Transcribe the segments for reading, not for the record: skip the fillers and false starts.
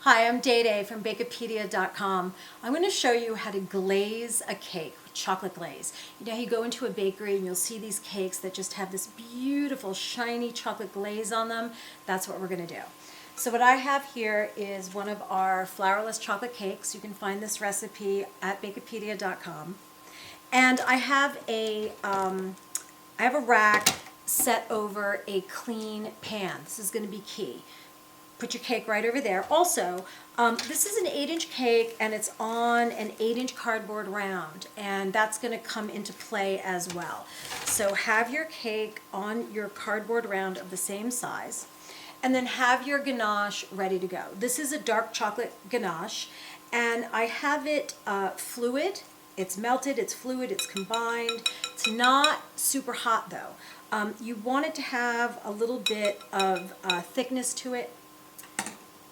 Hi, I'm Dédé from Bakepedia.com. I'm going to show you how to glaze a cake with chocolate glaze. You know, you go into a bakery and you'll see these cakes that just have this beautiful shiny chocolate glaze on them. That's what we're going to do. So what I have here is one of our flourless chocolate cakes. You can find this recipe at Bakepedia.com. And I have a rack set over a clean pan. This is going to be key. Put your cake right over there. Also, this is an 8-inch cake and it's on an 8-inch cardboard round, and that's going to come into play as well. So have your cake on your cardboard round of the same size, and then have your ganache ready to go. This is a dark chocolate ganache, and I have it fluid. It's melted, it's fluid, it's combined. It's not super hot though. You want it to have a little bit of thickness to it.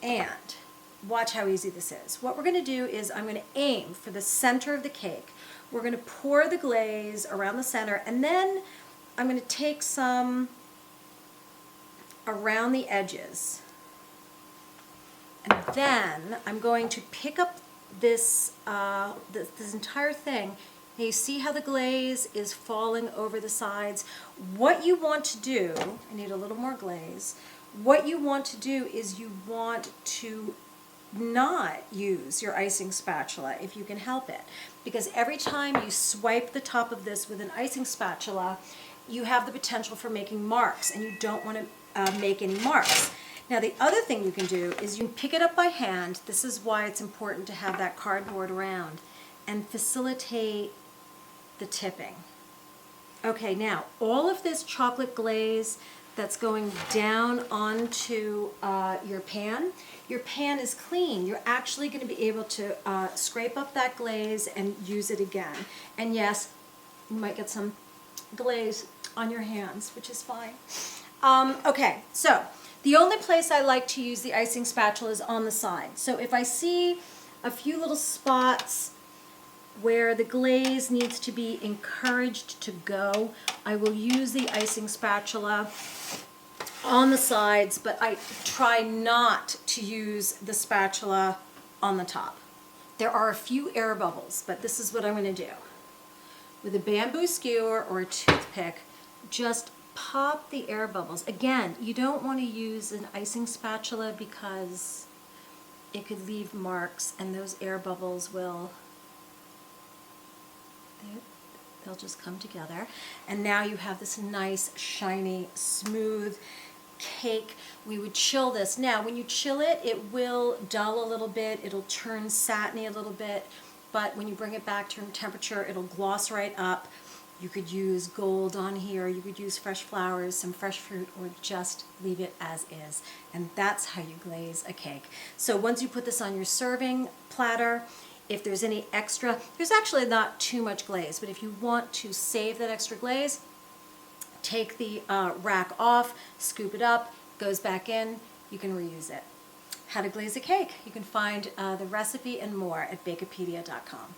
And watch how easy this is. What we're going to do is I'm going to aim for the center of the cake. We're going to pour the glaze around the center, and then I'm going to take some around the edges. And then I'm going to pick up this, this entire thing. Now you see how the glaze is falling over the sides. What you want to do, I need a little more glaze. What you want to do is you want to not use your icing spatula if you can help it. Because every time you swipe the top of this with an icing spatula, you have the potential for making marks, and you don't want to make any marks. Now the other thing you can do is you can pick it up by hand. This is why it's important to have that cardboard around, and facilitate the tipping. Okay, now all of this chocolate glaze that's going down onto your pan. Your pan is clean. You're actually going to be able to scrape up that glaze and use it again. And yes, you might get some glaze on your hands, which is fine. Okay, so the only place I like to use the icing spatula is on the side. So if I see a few little spots where the glaze needs to be encouraged to go, I will use the icing spatula on the sides, but I try not to use the spatula on the top. There are a few air bubbles, but this is what I'm going to do. With a bamboo skewer or a toothpick, just pop the air bubbles. Again, you don't want to use an icing spatula because it could leave marks, and those air bubbles will, they'll just come together. And now you have this nice, shiny, smooth cake. We would chill this. Now, when you chill it, it will dull a little bit. It'll turn satiny a little bit. But when you bring it back to room temperature, it'll gloss right up. You could use gold on here. You could use fresh flowers, some fresh fruit, or just leave it as is. And that's how you glaze a cake. So once you put this on your serving platter, if there's any extra, there's actually not too much glaze, but if you want to save that extra glaze, take the rack off, scoop it up, goes back in, you can reuse it. How to glaze a cake. You can find the recipe and more at Bakepedia.com.